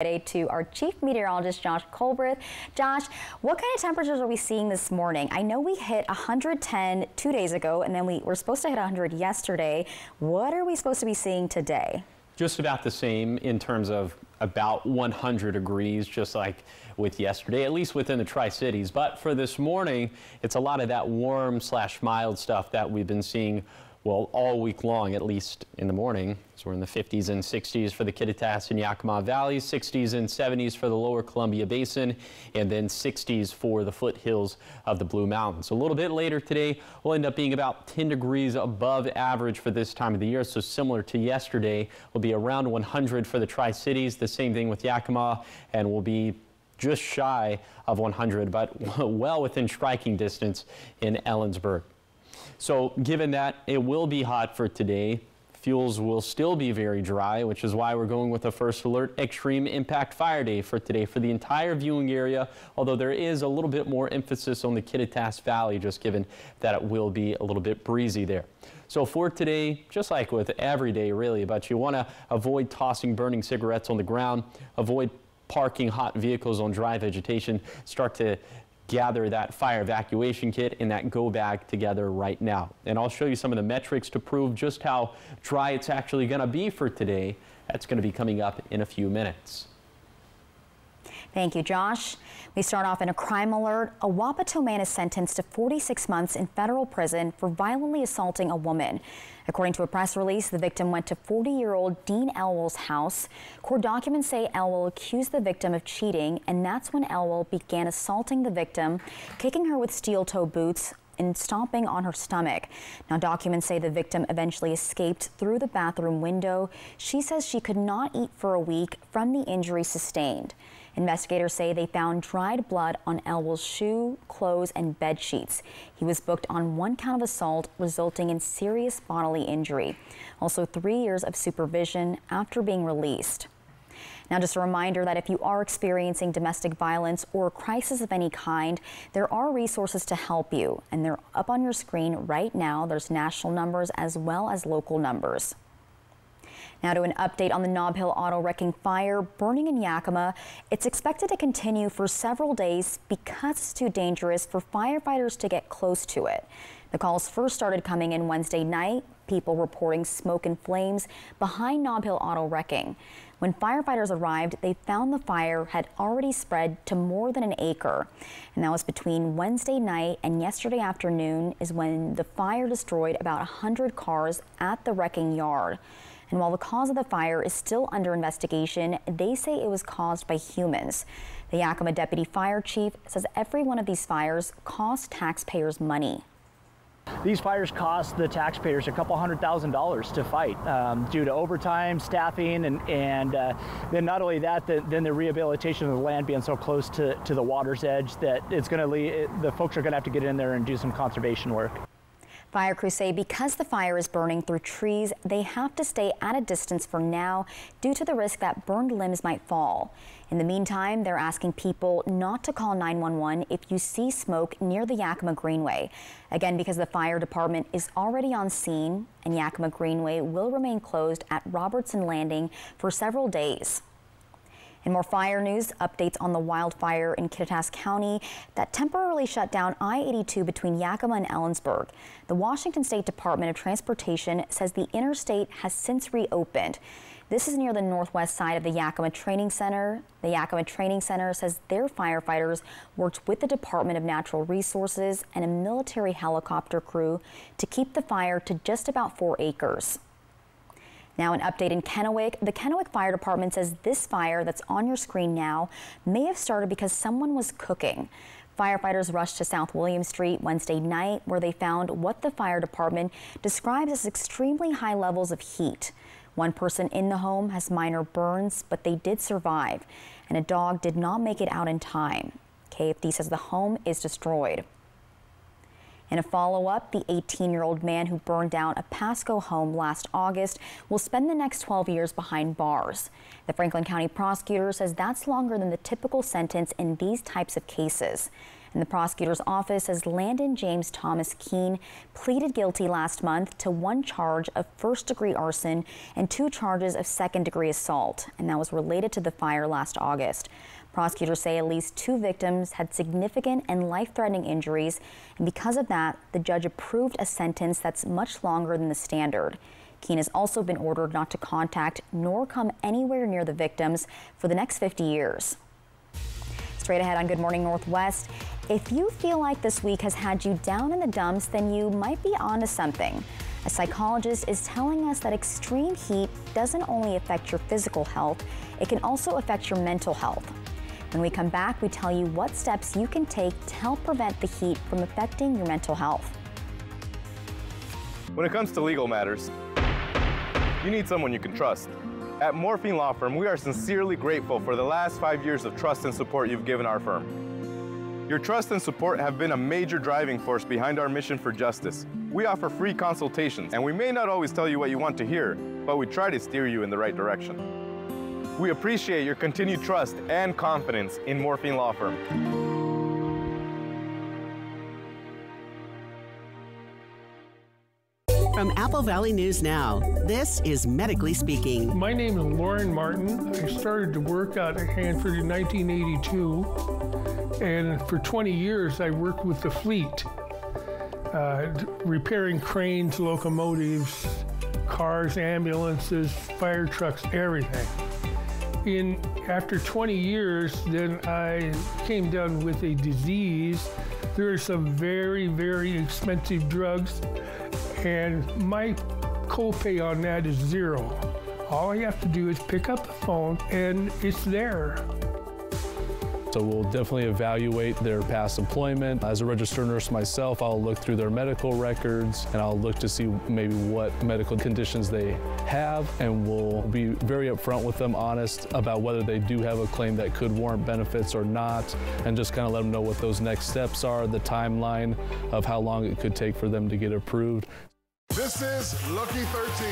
To our chief meteorologist, Josh Colbreth. Josh, what kind of temperatures are we seeing this morning? I know we hit 110 2 days ago, and then we were supposed to hit 100 yesterday. What are we supposed to be seeing today? Just about the same in terms of about 100 degrees, just like with yesterday, at least within the Tri-Cities. But for this morning, it's a lot of that warm / mild stuff that we've been seeing, well, all week long, at least in the morning. So we're in the 50s and 60s for the Kittitas and Yakima Valleys, 60s and 70s for the lower Columbia Basin, and then 60s for the foothills of the Blue Mountains. A little bit later today, we'll end up being about 10 degrees above average for this time of the year. So similar to yesterday, we'll be around 100 for the Tri-Cities, the same thing with Yakima, and we'll be just shy of 100, but well within striking distance in Ellensburg. So given that it will be hot for today, fuels will still be very dry, which is why we're going with a first alert extreme impact fire day for today for the entire viewing area, although there is a little bit more emphasis on the Kittitas Valley, just given that it will be a little bit breezy there. So for today, just like with every day really, but you want to avoid tossing burning cigarettes on the ground, avoid parking hot vehicles on dry vegetation, start to gather that fire evacuation kit and that go bag together right now. And I'll show you some of the metrics to prove just how dry it's actually going to be for today. That's going to be coming up in a few minutes. Thank you, Josh. We start off in a crime alert. A Wapato man is sentenced to 46 months in federal prison for violently assaulting a woman. According to a press release, the victim went to 40-year-old Dean Elwell's house. Court documents say Elwell accused the victim of cheating, and that's when Elwell began assaulting the victim, kicking her with steel-toe boots and stomping on her stomach. Now, documents say the victim eventually escaped through the bathroom window. She says she could not eat for a week from the injury sustained. Investigators say they found dried blood on Elwell's shoe, clothes, and bed sheets. He was booked on 1 count of assault, resulting in serious bodily injury. Also 3 years of supervision after being released. Now, just a reminder that if you are experiencing domestic violence or a crisis of any kind, there are resources to help you, and they're up on your screen right now. There's national numbers as well as local numbers. Now to an update on the Nob Hill auto wrecking fire burning in Yakima. It's expected to continue for several days because it's too dangerous for firefighters to get close to it. The calls first started coming in Wednesday night, people reporting smoke and flames behind Nob Hill auto wrecking. When firefighters arrived, they found the fire had already spread to more than an acre. And that was between Wednesday night and yesterday afternoon is when the fire destroyed about 100 cars at the wrecking yard. And while the cause of the fire is still under investigation, they say it was caused by humans. The Yakima deputy fire chief says every one of these fires costs taxpayers money. These fires cost the taxpayers a couple $100,000 to fight due to overtime, staffing, and then not only that, then the rehabilitation of the land being so close to the water's edge that it's going to the folks are going to have to get in there and do some conservation work. Fire crews say because the fire is burning through trees, they have to stay at a distance for now due to the risk that burned limbs might fall. In the meantime, they're asking people not to call 911 if you see smoke near the Yakima Greenway. Again, because the fire department is already on scene and Yakima Greenway will remain closed at Robertson Landing for several days. In more fire news, updates on the wildfire in Kittitas County that temporarily shut down I-82 between Yakima and Ellensburg. The Washington State Department of Transportation says the interstate has since reopened. This is near the northwest side of the Yakima Training Center. The Yakima Training Center says their firefighters worked with the Department of Natural Resources and a military helicopter crew to keep the fire to just about 4 acres. Now an update in Kennewick. The Kennewick Fire Department says this fire that's on your screen now may have started because someone was cooking. Firefighters rushed to South William Street Wednesday night where they found what the fire department describes as extremely high levels of heat. One person in the home has minor burns, but they did survive, and a dog did not make it out in time. KFD says the home is destroyed. In a follow-up, the 18-year-old man who burned down a Pasco home last August will spend the next 12 years behind bars. The Franklin County prosecutor says that's longer than the typical sentence in these types of cases. And the prosecutor's office says Landon James Thomas Keene pleaded guilty last month to 1 charge of first-degree arson and 2 charges of second-degree assault, and that was related to the fire last August. Prosecutors say at least 2 victims had significant and life-threatening injuries, and because of that, the judge approved a sentence that's much longer than the standard. Keene has also been ordered not to contact nor come anywhere near the victims for the next 50 years. Straight ahead on Good Morning Northwest, if you feel like this week has had you down in the dumps, then you might be onto something. A psychologist is telling us that extreme heat doesn't only affect your physical health, it can also affect your mental health. When we come back, we tell you what steps you can take to help prevent the heat from affecting your mental health. When it comes to legal matters, you need someone you can trust. At Morphine Law Firm, we are sincerely grateful for the last 5 years of trust and support you've given our firm. Your trust and support have been a major driving force behind our mission for justice. We offer free consultations, and we may not always tell you what you want to hear, but we try to steer you in the right direction. We appreciate your continued trust and confidence in Morphine Law Firm. From Apple Valley News Now, this is Medically Speaking. My name is Lauren Martin. I started to work out at Hanford in 1982, and for 20 years I worked with the fleet, repairing cranes, locomotives, cars, ambulances, fire trucks, everything. After 20 years, then I came down with a disease. There are some very, very expensive drugs, and my copay on that is 0. All I have to do is pick up the phone and it's there. So we'll definitely evaluate their past employment. As a registered nurse myself, I'll look through their medical records and I'll look to see maybe what medical conditions they have, and we'll be very upfront with them, honest about whether they do have a claim that could warrant benefits or not, and just kind of let them know what those next steps are, the timeline of how long it could take for them to get approved. This is Lucky 13.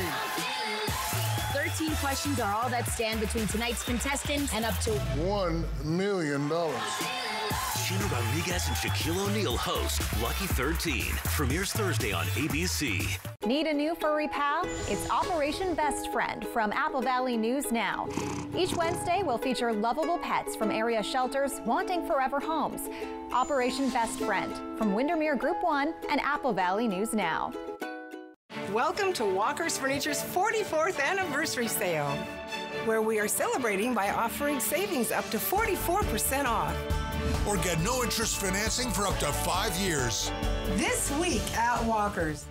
13 questions are all that stand between tonight's contestants and up to $1 million. Gina Rodriguez and Shaquille O'Neal host Lucky 13. Premieres Thursday on ABC. Need a new furry pal? It's Operation Best Friend from Apple Valley News Now. Each Wednesday, we'll feature lovable pets from area shelters wanting forever homes. Operation Best Friend from Windermere Group 1 and Apple Valley News Now. Welcome to Walker's Furniture's 44th anniversary sale, where we are celebrating by offering savings up to 44% off. Or get no interest financing for up to 5 years. This week at Walker's.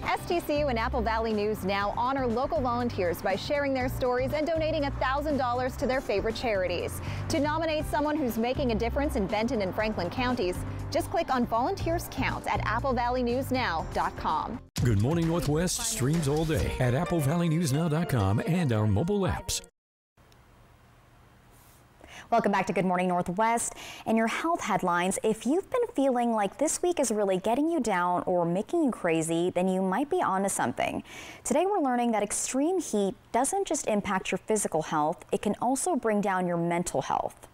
STCU and Apple Valley News Now honor local volunteers by sharing their stories and donating $1,000 to their favorite charities. To nominate someone who's making a difference in Benton and Franklin counties, just click on Volunteers Count at applevalleynewsnow.com. Good Morning Northwest streams all day at applevalleynewsnow.com and our mobile apps. Welcome back to Good Morning Northwest. And your health headlines, if you've been feeling like this week is really getting you down or making you crazy, then you might be onto something. Today we're learning that extreme heat doesn't just impact your physical health, it can also bring down your mental health.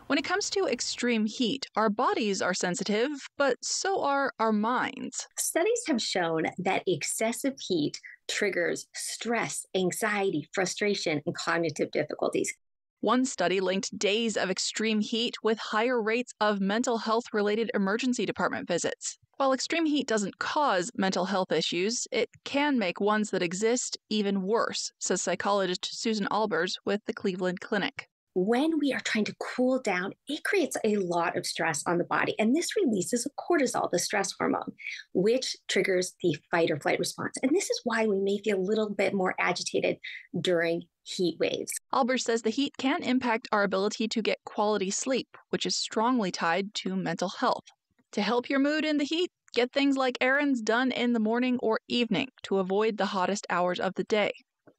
When it comes to extreme heat, our bodies are sensitive, but so are our minds. Studies have shown that excessive heat triggers stress, anxiety, frustration, and cognitive difficulties. One study linked days of extreme heat with higher rates of mental health-related emergency department visits. While extreme heat doesn't cause mental health issues, it can make ones that exist even worse, says psychologist Susan Albers with the Cleveland Clinic. When we are trying to cool down, it creates a lot of stress on the body. And this releases cortisol, the stress hormone, which triggers the fight or flight response. And this is why we may feel a little bit more agitated during heat waves. Albers says the heat can impact our ability to get quality sleep, which is strongly tied to mental health. To help your mood in the heat, get things like errands done in the morning or evening to avoid the hottest hours of the day.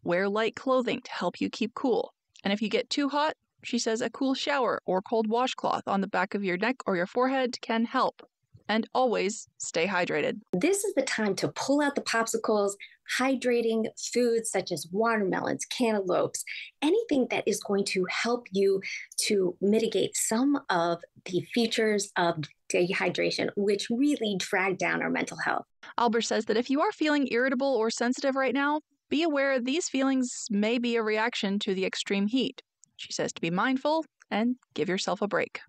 Wear light clothing to help you keep cool. And if you get too hot, she says a cool shower or cold washcloth on the back of your neck or your forehead can help. And always stay hydrated. This is the time to pull out the popsicles, hydrating foods such as watermelons, cantaloupes, anything that is going to help you to mitigate some of the features of dehydration, which really drag down our mental health. Albers says that if you are feeling irritable or sensitive right now, be aware these feelings may be a reaction to the extreme heat. She says to be mindful and give yourself a break.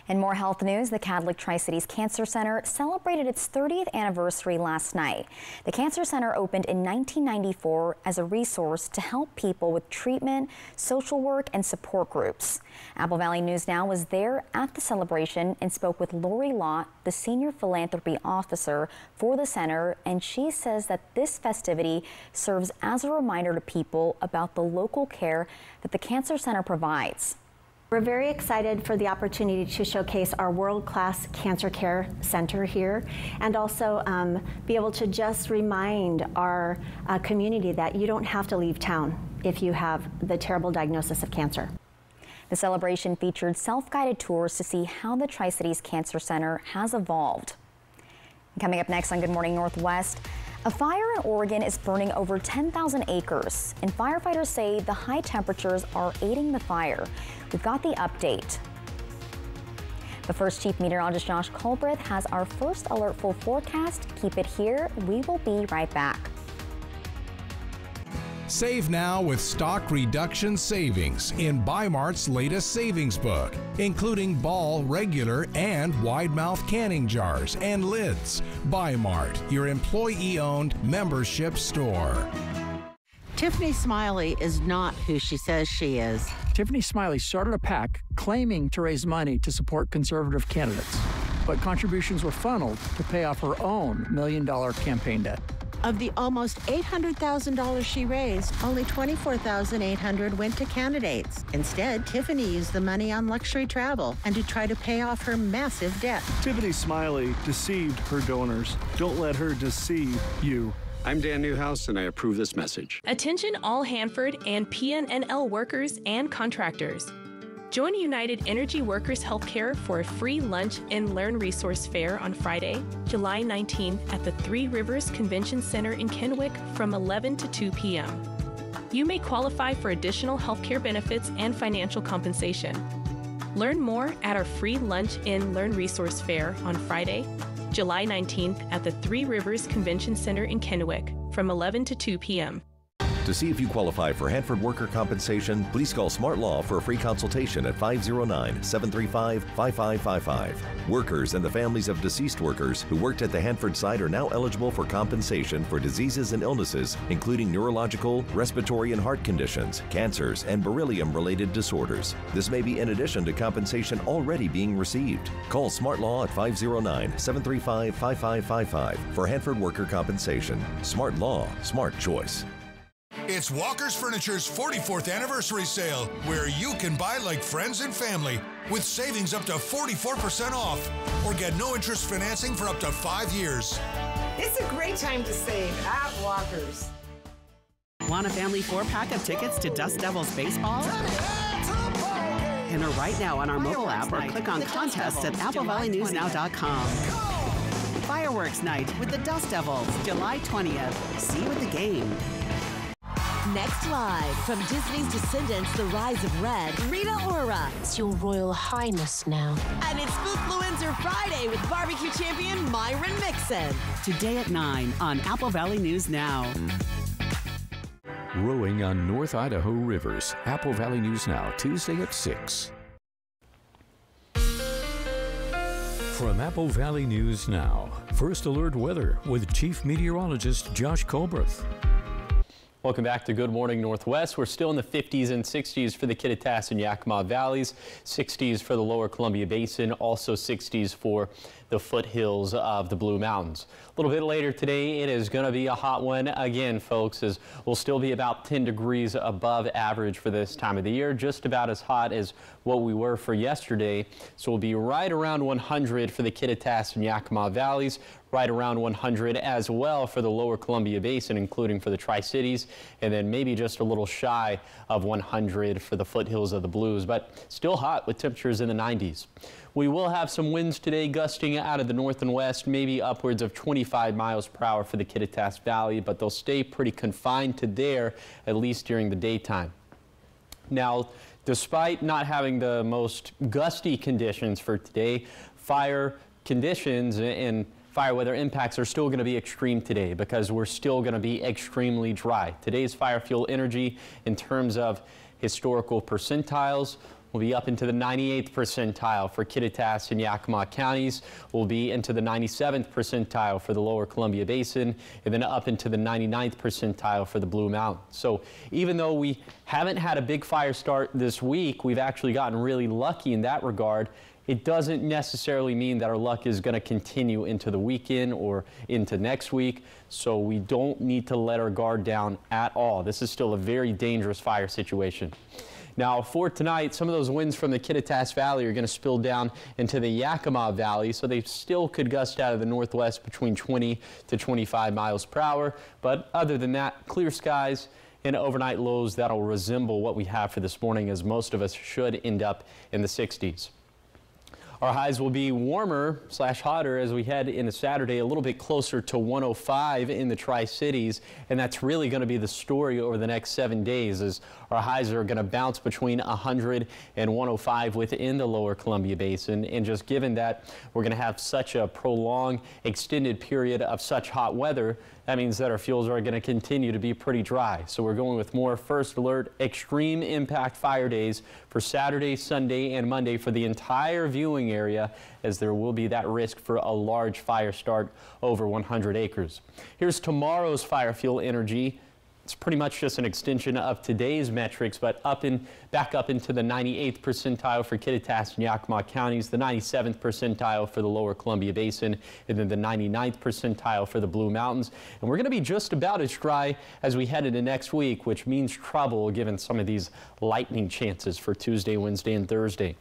In more health news, the Catholic Tri-Cities Cancer Center celebrated its 30th anniversary last night. The Cancer Center opened in 1994 as a resource to help people with treatment, social work, and support groups. Apple Valley News Now was there at the celebration and spoke with Lori Lott, the Senior Philanthropy Officer for the center, and she says that this festivity serves as a reminder to people about the local care that the Cancer Center provides. We're very excited for the opportunity to showcase our world-class cancer care center here, and also be able to just remind our community that you don't have to leave town if you have the terrible diagnosis of cancer. The celebration featured self-guided tours to see how the Tri-Cities Cancer Center has evolved. Coming up next on Good Morning Northwest, a fire in Oregon is burning over 10,000 acres, and firefighters say the high temperatures are aiding the fire. We've got the update. But first, Chief Meteorologist Josh Colbreth has our first alert full forecast. Keep it here. We will be right back. Save now with stock reduction savings in Bi-Mart's latest savings book, including Ball regular and wide mouth canning jars and lids. Bi-Mart, your employee-owned membership store. Tiffany Smiley is not who she says she is. Tiffany Smiley started a PAC claiming to raise money to support conservative candidates, but contributions were funneled to pay off her own $1 million campaign debt. Of the almost $800,000 she raised, only $24,800 went to candidates. Instead, Tiffany used the money on luxury travel and to try to pay off her massive debt. Tiffany Smiley deceived her donors. Don't let her deceive you. I'm Dan Newhouse, and I approve this message. Attention all Hanford and PNNL workers and contractors. Join United Energy Workers Healthcare for a free lunch and learn resource fair on Friday, July 19th at the Three Rivers Convention Center in Kennewick from 11 to 2 p.m. You may qualify for additional healthcare benefits and financial compensation. Learn more at our free lunch and learn resource fair on Friday, July 19th at the Three Rivers Convention Center in Kennewick from 11 to 2 p.m. To see if you qualify for Hanford worker compensation, please call Smart Law for a free consultation at 509-735-5555. Workers and the families of deceased workers who worked at the Hanford site are now eligible for compensation for diseases and illnesses, including neurological, respiratory and heart conditions, cancers, and beryllium-related disorders. This may be in addition to compensation already being received. Call Smart Law at 509-735-5555 for Hanford worker compensation. Smart Law, smart choice. It's Walker's Furniture's 44th anniversary sale, where you can buy like friends and family with savings up to 44% off, or get no interest financing for up to 5 years. It's a great time to save at Walker's. Want a family 4-pack of tickets to Dust Devils baseball? Enter right now on our mobile app or click on contest at applevalleyNewsNow.com. Fireworks Night with the Dust Devils, July 20th. See you at the game. Next live from Disney's Descendants, The Rise of Red, Rita Ora. It's your Royal Highness now. And it's Spookfluencer Friday with barbecue champion Myron Mixon. Today at 9 on Apple Valley News Now. Rowing on North Idaho rivers. Apple Valley News Now, Tuesday at 6. From Apple Valley News Now, First Alert Weather with Chief Meteorologist Josh Colbreth. Welcome back to Good Morning Northwest. We're still in the 50s and 60s for the Kittitas and Yakima Valleys, 60s for the lower Columbia Basin, also 60s for the foothills of the Blue Mountains. A little bit later today, it is going to be a hot one again, folks, as we'll still be about 10 degrees above average for this time of the year, just about as hot as what we were for yesterday. So we'll be right around 100 for the Kittitas and Yakima valleys, right around 100 as well for the lower Columbia Basin, including for the Tri-Cities, and then maybe just a little shy of 100 for the foothills of the Blues, but still hot with temperatures in the 90s. We will have some winds today gusting out of the north and west, maybe upwards of 25 miles per hour for the Kittitas Valley, but they'll stay pretty confined to there, at least during the daytime. Now, despite not having the most gusty conditions for today, fire conditions and fire weather impacts are still going to be extreme today because we're still going to be extremely dry. Today's fire fuel energy in terms of historical percentiles will be up into the 98th percentile for Kittitas and Yakima counties. Will be into the 97th percentile for the lower Columbia Basin, and then up into the 99th percentile for the Blue Mountains. So even though we haven't had a big fire start this week, we've actually gotten really lucky in that regard. It doesn't necessarily mean that our luck is going to continue into the weekend or into next week, so we don't need to let our guard down at all. This is still a very dangerous fire situation. Now, for tonight, some of those winds from the Kittitas Valley are going to spill down into the Yakima Valley, so they still could gust out of the northwest between 20 to 25 miles per hour. But other than that, clear skies and overnight lows that'll resemble what we have for this morning, as most of us should end up in the 60s. Our highs will be warmer / hotter as we head into Saturday, a little bit closer to 105 in the Tri-Cities, and that's really going to be the story over the next 7 days, as our highs are going to bounce between 100 and 105 within the lower Columbia Basin. And just given that we're going to have such a prolonged, extended period of such hot weather, that means that our fuels are going to continue to be pretty dry. So we're going with more first alert extreme impact fire days for Saturday, Sunday, and Monday for the entire viewing area, as there will be that risk for a large fire start over 100 acres. Here's tomorrow's fire fuel energy. It's pretty much just an extension of today's metrics, but back up into the 98th percentile for Kittitas and Yakima counties, the 97th percentile for the lower Columbia Basin, and then the 99th percentile for the Blue Mountains. And we're going to be just about as dry as we head into next week, which means trouble given some of these lightning chances for Tuesday, Wednesday, and Thursday.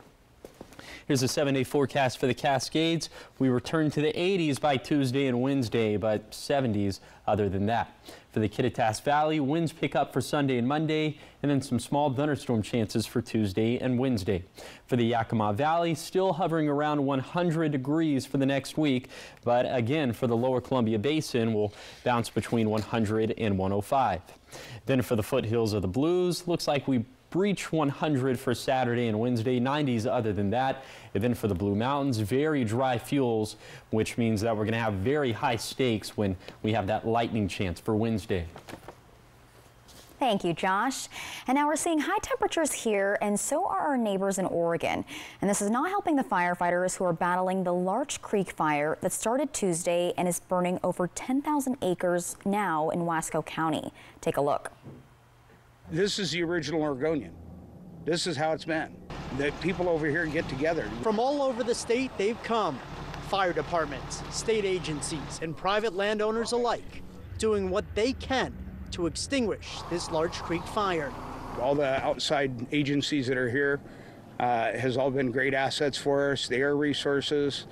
Here's a 7-day forecast for the Cascades. We return to the 80s by Tuesday and Wednesday, but 70s other than that. For the Kittitas Valley, winds pick up for Sunday and Monday, and then some small thunderstorm chances for Tuesday and Wednesday. For the Yakima Valley, still hovering around 100 degrees for the next week, but again, for the lower Columbia Basin, we'll bounce between 100 and 105. Then for the foothills of the Blues, looks like we breach 100 for Saturday and Wednesday, 90s other than that. And then for the Blue Mountains, very dry fuels, which means that we're going to have very high stakes when we have that lightning chance for Wednesday. Thank you, Josh. And now we're seeing high temperatures here, and so are our neighbors in Oregon. And this is not helping the firefighters who are battling the Larch Creek fire that started Tuesday and is burning over 10,000 acres now in Wasco County. Take a look. This is the original Oregonian. This is how it's been. The people over here get together. From all over the state, they've come. Fire departments, state agencies, and private landowners alike, doing what they can to extinguish this Larch Creek fire. All the outside agencies that are here has all been great assets for us. They are resources.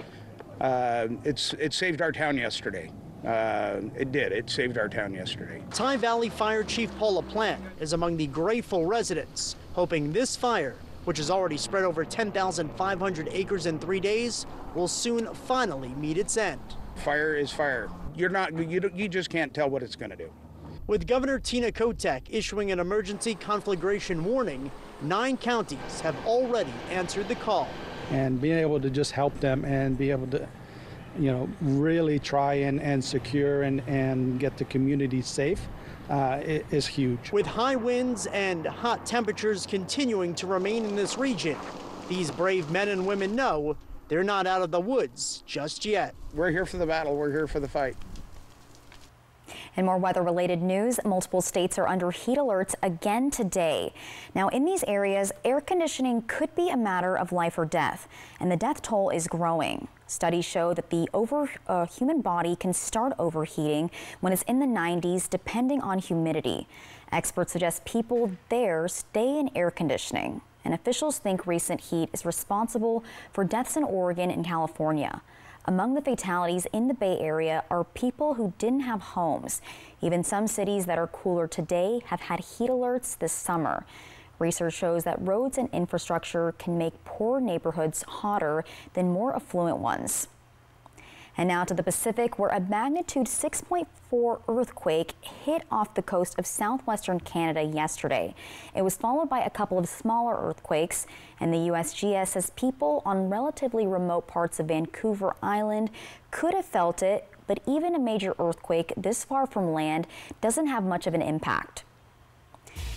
It saved our town yesterday. It did. It saved our town yesterday. Tygh Valley Fire Chief Paula Plant is among the grateful residents, hoping this fire, which has already spread over 10,500 acres in 3 days, will soon finally meet its end. Fire is fire. You just can't tell what it's going to do. With Governor Tina Kotek issuing an emergency conflagration warning, 9 counties have already answered the call. And being able to just help them and be able to, really try and secure and get the community safe is huge. With high winds and hot temperatures continuing to remain in this region, these brave men and women know they're not out of the woods just yet. We're here for the battle. We're here for the fight. In more weather-related news, multiple states are under heat alerts again today. Now, in these areas, air conditioning could be a matter of life or death, and the death toll is growing. Studies show that the human body can start overheating when it's in the 90s, depending on humidity. Experts suggest people there stay in air conditioning, and officials think recent heat is responsible for deaths in Oregon and California. Among the fatalities in the Bay Area are people who didn't have homes. Even some cities that are cooler today have had heat alerts this summer. Research shows that roads and infrastructure can make poor neighborhoods hotter than more affluent ones. And now to the Pacific, where a magnitude 6.4 earthquake hit off the coast of southwestern Canada yesterday. It was followed by a couple of smaller earthquakes, and the USGS says people on relatively remote parts of Vancouver Island could have felt it, but even a major earthquake this far from land doesn't have much of an impact.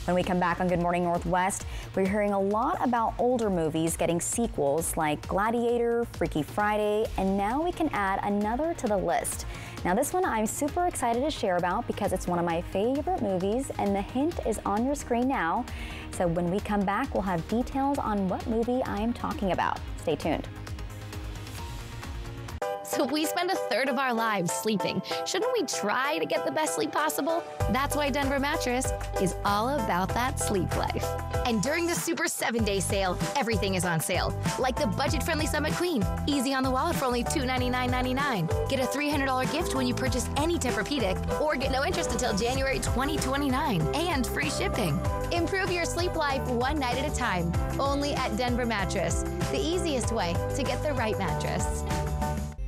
When we come back on Good Morning Northwest, we're hearing a lot about older movies getting sequels like Gladiator, Freaky Friday, and now we can add another to the list. Now this one I'm super excited to share about because it's one of my favorite movies, and the hint is on your screen now. So when we come back, we'll have details on what movie I am talking about. Stay tuned. So we spend a third of our lives sleeping. Shouldn't we try to get the best sleep possible? That's why Denver Mattress is all about that sleep life. And during the Super 7-Day sale, everything is on sale. Like the budget-friendly Summit Queen, easy on the wallet for only $299.99. Get a $300 gift when you purchase any Tempur-Pedic, or get no interest until January 2029, and free shipping. Improve your sleep life one night at a time, only at Denver Mattress, the easiest way to get the right mattress.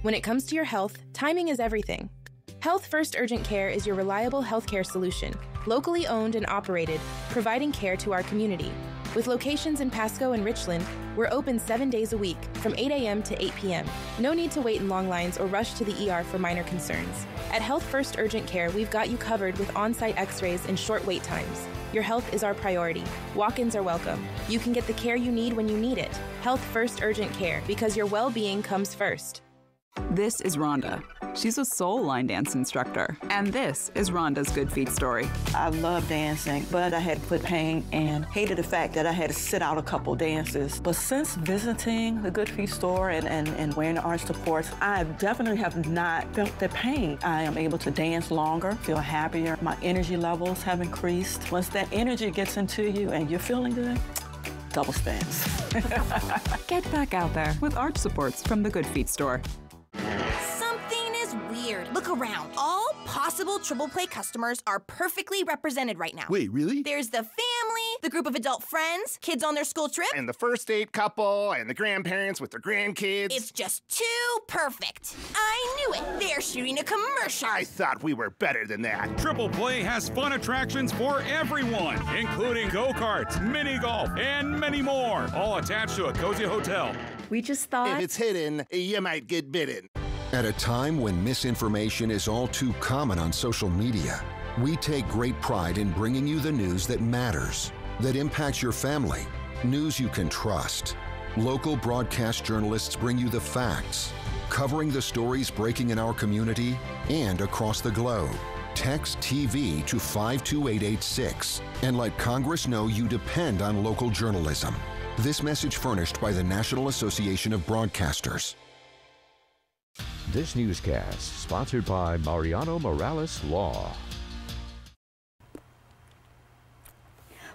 When it comes to your health, timing is everything. Health First Urgent Care is your reliable healthcare solution, locally owned and operated, providing care to our community. With locations in Pasco and Richland, we're open 7 days a week, from 8 a.m. to 8 p.m. No need to wait in long lines or rush to the ER for minor concerns. At Health First Urgent Care, we've got you covered with on-site x-rays and short wait times. Your health is our priority. Walk-ins are welcome. You can get the care you need when you need it. Health First Urgent Care, because your well-being comes first. This is Rhonda. She's a soul line dance instructor. And this is Rhonda's Good Feet story. I love dancing, but I had foot pain and hated the fact that I had to sit out a couple dances. But since visiting the Good Feet store and wearing the arch supports, I definitely have not felt the pain. I am able to dance longer, feel happier. My energy levels have increased. Once that energy gets into you and you're feeling good, double stands. Get back out there with arch supports from the Good Feet store. Something is weird. Look around. All possible Triple Play customers are perfectly represented right now. Wait, really? There's the family, the group of adult friends, kids on their school trip, and the first date couple, and the grandparents with their grandkids. It's just too perfect. I knew it. They're shooting a commercial. I thought we were better than that. Triple Play has fun attractions for everyone, including go-karts, mini golf, and many more, all attached to a cozy hotel. We just thought... If it's hidden, you might get bitten. At a time when misinformation is all too common on social media, we take great pride in bringing you the news that matters, that impacts your family, news you can trust. Local broadcast journalists bring you the facts, covering the stories breaking in our community and across the globe. Text TV to 52886 and let Congress know you depend on local journalism. This message furnished by the National Association of Broadcasters. This newscast sponsored by Mariano Morales Law.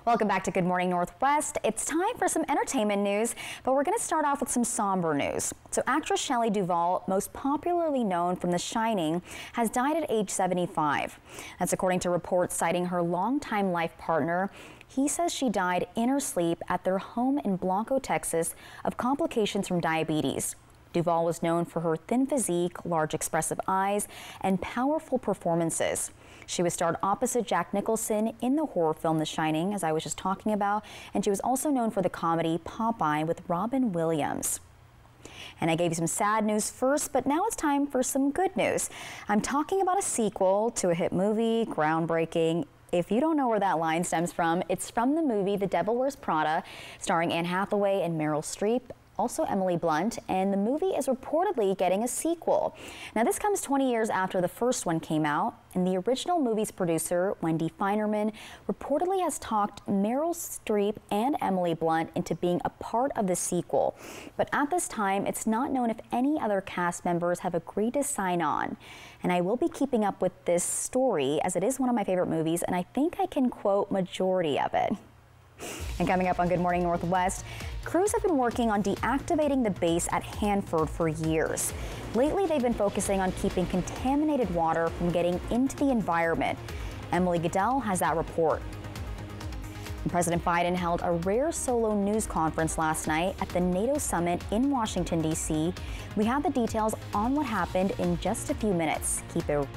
Welcome back to Good Morning Northwest. It's time for some entertainment news, but we're going to start off with some somber news. So actress Shelley Duvall, most popularly known from The Shining, has died at age 75. That's according to reports citing her longtime life partner. He says she died in her sleep at their home in Blanco, Texas, of complications from diabetes. Duvall was known for her thin physique, large expressive eyes, and powerful performances. She was starred opposite Jack Nicholson in the horror film The Shining, as I was just talking about, and she was also known for the comedy Popeye with Robin Williams. And I gave you some sad news first, but now it's time for some good news. I'm talking about a sequel to a hit movie, groundbreaking. If you don't know where that line stems from, it's from the movie The Devil Wears Prada, starring Anne Hathaway and Meryl Streep. also Emily Blunt, and the movie is reportedly getting a sequel. Now, this comes 20 years after the first one came out, and the original movie's producer, Wendy Feinerman, reportedly has talked Meryl Streep and Emily Blunt into being a part of the sequel. But at this time, it's not known if any other cast members have agreed to sign on. And I will be keeping up with this story, as it is one of my favorite movies, and I think I can quote majority of it. And coming up on Good Morning Northwest, crews have been working on deactivating the base at Hanford for years. Lately, they've been focusing on keeping contaminated water from getting into the environment. Emily Goodell has that report. And President Biden held a rare solo news conference last night at the NATO summit in Washington, D.C. We have the details on what happened in just a few minutes. Keep it.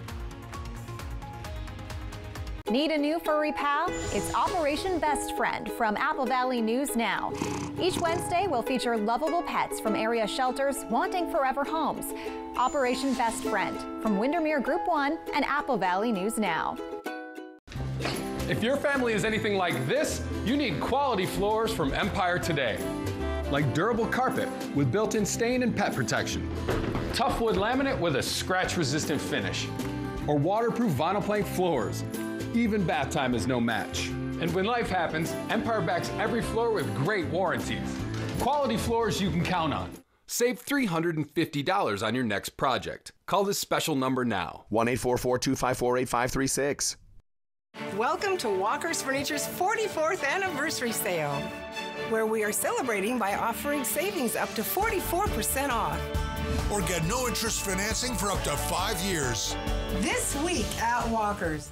Need a new furry pal? It's Operation Best Friend from Apple Valley News Now. Each Wednesday, we'll feature lovable pets from area shelters wanting forever homes. Operation Best Friend from Windermere Group 1 and Apple Valley News Now. If your family is anything like this, you need quality floors from Empire Today. Like durable carpet with built-in stain and pet protection. Tough wood laminate with a scratch-resistant finish. Or waterproof vinyl plank floors. Even bath time is no match. And when life happens, Empire backs every floor with great warranties. Quality floors you can count on. Save $350 on your next project. Call this special number now. 1-844-254-8536. Welcome to Walker's Furniture's 44th anniversary sale, where we are celebrating by offering savings up to 44% off. Or get no interest financing for up to 5 years. This week at Walker's.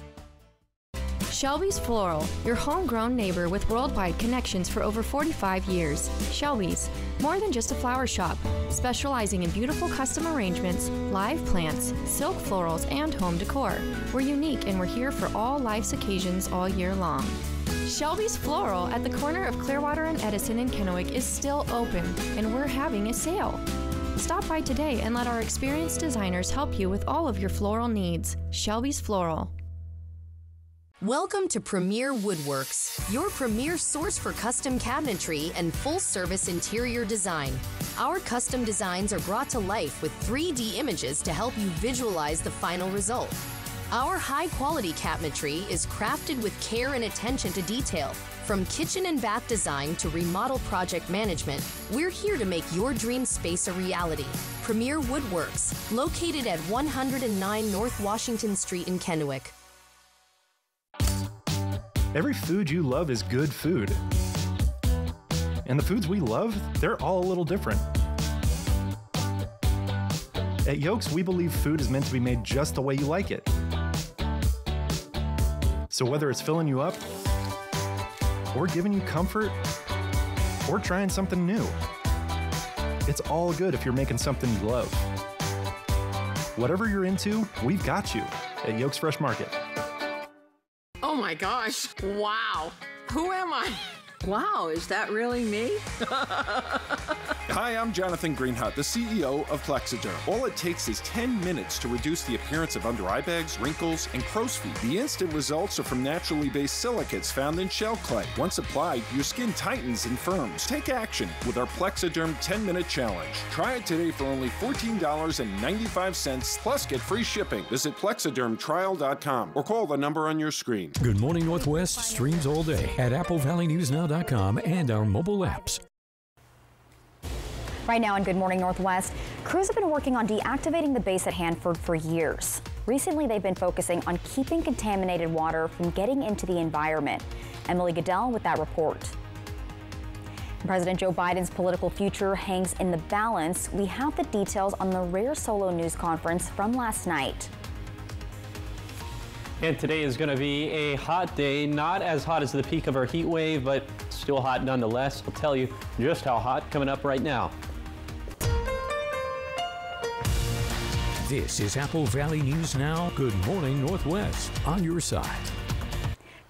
Shelby's Floral, your homegrown neighbor with worldwide connections for over 45 years. Shelby's, more than just a flower shop, specializing in beautiful custom arrangements, live plants, silk florals, and home decor. We're unique and we're here for all life's occasions all year long. Shelby's Floral at the corner of Clearwater and Edison in Kennewick is still open, and we're having a sale. Stop by today and let our experienced designers help you with all of your floral needs. Shelby's Floral. Welcome to Premier Woodworks, your premier source for custom cabinetry and full-service interior design. Our custom designs are brought to life with 3D images to help you visualize the final result. Our high-quality cabinetry is crafted with care and attention to detail. From kitchen and bath design to remodel project management, we're here to make your dream space a reality. Premier Woodworks, located at 109 North Washington Street in Kennewick. Every food you love is good food. And the foods we love, they're all a little different. At Yolks, we believe food is meant to be made just the way you like it. So whether it's filling you up, or giving you comfort, or trying something new, it's all good if you're making something you love. Whatever you're into, we've got you at Yolks Fresh Market. Oh my gosh, wow. Who am I? Wow, is that really me? Hi, I'm Jonathan Greenhut, the CEO of Plexiderm. All it takes is 10 minutes to reduce the appearance of under eye bags, wrinkles, and crow's feet. The instant results are from naturally based silicates found in shell clay. Once applied, your skin tightens and firms. Take action with our Plexiderm 10-minute challenge. Try it today for only $14.95, plus get free shipping. Visit plexidermtrial.com or call the number on your screen. Good Morning Northwest streams all day at AppleValleyNewsNow.com and our mobile apps. Right now on Good Morning Northwest, crews have been working on deactivating the base at Hanford for years. Recently, they've been focusing on keeping contaminated water from getting into the environment. Emily Goodell with that report. President Joe Biden's political future hangs in the balance. We have the details on the rare solo news conference from last night. And today is going to be a hot day, not as hot as the peak of our heat wave, but still hot nonetheless. I'll tell you just how hot coming up right now. This is Apple Valley News Now. Good Morning Northwest on your side.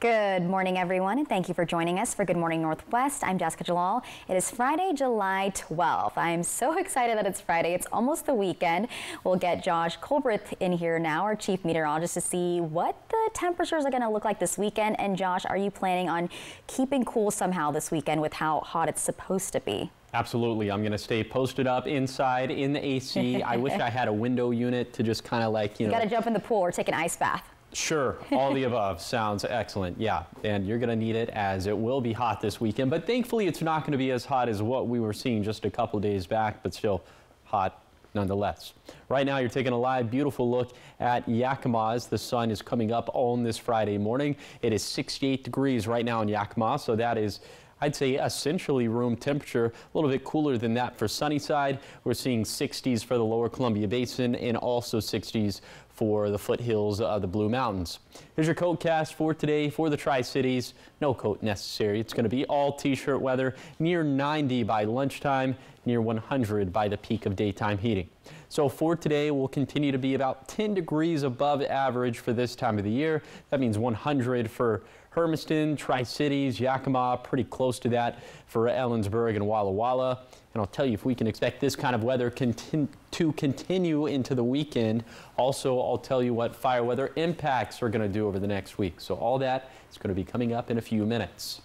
Good morning, everyone, and thank you for joining us for Good Morning Northwest. I'm Jessica Jalal. It is Friday, July 12th. I'm so excited that it's Friday. It's almost the weekend. We'll get Josh Colbreth in here now, our chief meteorologist, to see what the temperatures are going to look like this weekend. And Josh, are you planning on keeping cool somehow this weekend with how hot it's supposed to be? Absolutely. I'm going to stay posted up inside in the AC. I wish I had a window unit to just kind of like, you know. You got to jump in the pool or take an ice bath. Sure, all the above sounds excellent. Yeah, and you're going to need it as it will be hot this weekend. But thankfully, it's not going to be as hot as what we were seeing just a couple days back, but still hot nonetheless. Right now, you're taking a live, beautiful look at Yakima as the sun is coming up on this Friday morning. It is 68 degrees right now in Yakima, so that is, I'd say, essentially room temperature. A little bit cooler than that for Sunnyside. We're seeing 60s for the lower Columbia Basin and also 60s for the foothills of the Blue Mountains. Here's your coatcast for today for the Tri-Cities. No coat necessary. It's going to be all t-shirt weather, near 90 by lunchtime, near 100 by the peak of daytime heating. So for today, we'll continue to be about 10 degrees above average for this time of the year. That means 100 for Hermiston, Tri-Cities, Yakima, pretty close to that for Ellensburg and Walla Walla. And I'll tell you, if we can expect this kind of weather to continue into the weekend, also I'll tell you what fire weather impacts are going to do over the next week. So all that is going to be coming up in a few minutes.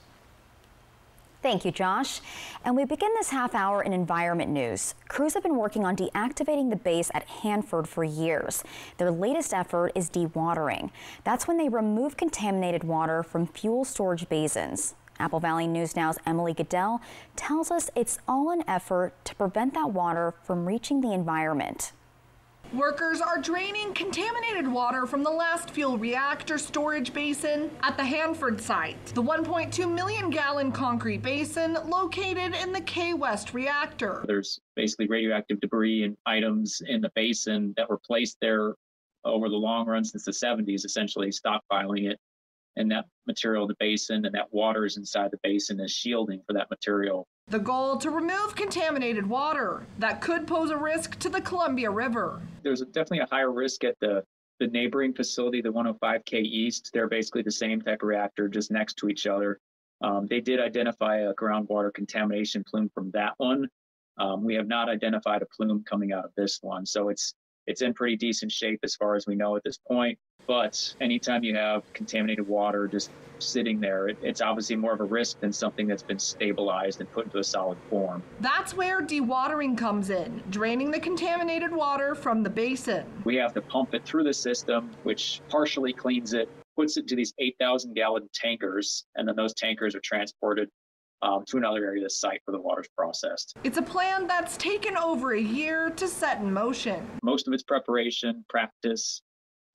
Thank you, Josh. And we begin this half hour in environment news. Crews have been working on deactivating the base at Hanford for years. Their latest effort is dewatering. That's when they remove contaminated water from fuel storage basins. Apple Valley News Now's Emily Goodell tells us it's all an effort to prevent that water from reaching the environment. Workers are draining contaminated water from the last fuel reactor storage basin at the Hanford site, the 1.2 million gallon concrete basin located in the K West reactor. There's basically radioactive debris and items in the basin that were placed there over the long run since the 70s, essentially stockpiling it. And that material in the basin and that water is inside the basin is shielding for that material. The goal to remove contaminated water that could pose a risk to the Columbia River. There's definitely a higher risk at the neighboring facility, the 105K East. They're basically the same type of reactor, just next to each other. They did identify a groundwater contamination plume from that one. We have not identified a plume coming out of this one. So it's in pretty decent shape as far as we know at this point. But anytime you have contaminated water just sitting there, it's obviously more of a risk than something that's been stabilized and put into a solid form. That's where dewatering comes in, draining the contaminated water from the basin. We have to pump it through the system, which partially cleans it, puts it into these 8,000 gallon tankers, and then those tankers are transported to another area of the site where the water's processed. It's a plan that's taken over a year to set in motion. Most of it's preparation, practice,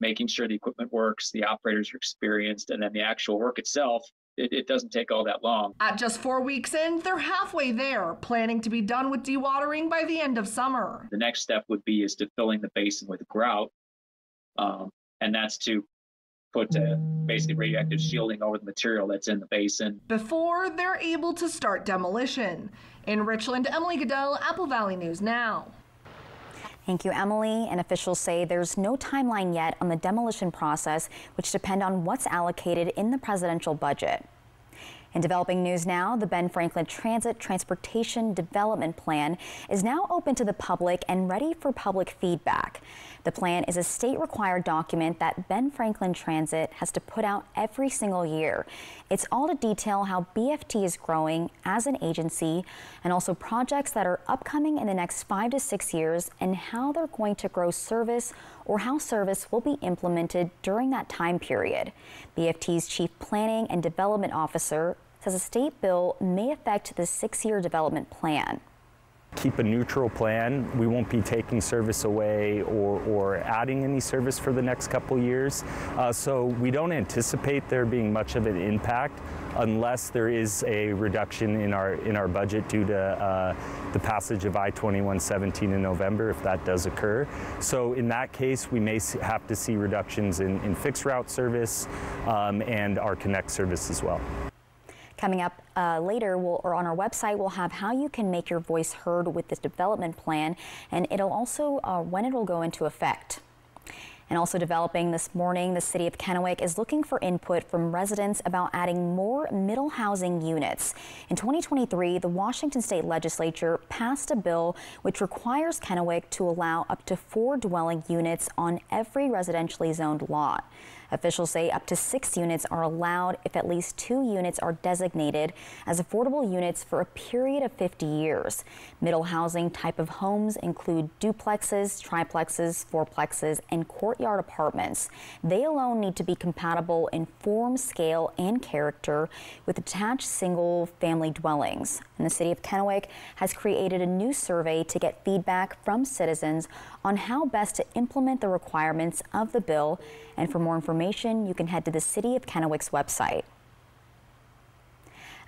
making sure the equipment works, the operators are experienced, and then the actual work itself, it doesn't take all that long. At just 4 weeks in, they're halfway there, planning to be done with dewatering by the end of summer. The next step would be is to filling the basin with grout, and that's to put basically radioactive shielding over the material that's in the basin. Before they're able to start demolition. In Richland, Emily Goodell, Apple Valley News Now. Thank you, Emily. And officials say there's no timeline yet on the demolition process, which depend on what's allocated in the presidential budget. In developing news now, the Ben Franklin Transit Transportation Development Plan is now open to the public and ready for public feedback. The plan is a state-required document that Ben Franklin Transit has to put out every single year. It's all to detail how BFT is growing as an agency and also projects that are upcoming in the next 5 to 6 years and how they're going to grow service or how service will be implemented during that time period. BFT's Chief Planning and Development Officer says a state bill may affect the 6-year development plan. Keep a neutral plan. We won't be taking service away or adding any service for the next couple years. So we don't anticipate there being much of an impact unless there is a reduction in our budget due to the passage of I-2117 in November, if that does occur. So in that case, we may have to see reductions in fixed route service and our Connect service as well. Coming up later, or on our website, we'll have how you can make your voice heard with this development plan, and it'll also when it will go into effect. And also developing this morning, the city of Kennewick is looking for input from residents about adding more middle housing units. In 2023, the Washington State Legislature passed a bill which requires Kennewick to allow up to 4 dwelling units on every residentially zoned lot. Officials say up to 6 units are allowed if at least 2 units are designated as affordable units for a period of 50 years. Middle housing type of homes include duplexes, triplexes, fourplexes, and courtyard apartments. They alone need to be compatible in form, scale, and character with attached single-family dwellings. And the city of Kennewick has created a new survey to get feedback from citizens on how best to implement the requirements of the bill. And for more information, you can head to the City of Kennewick's website.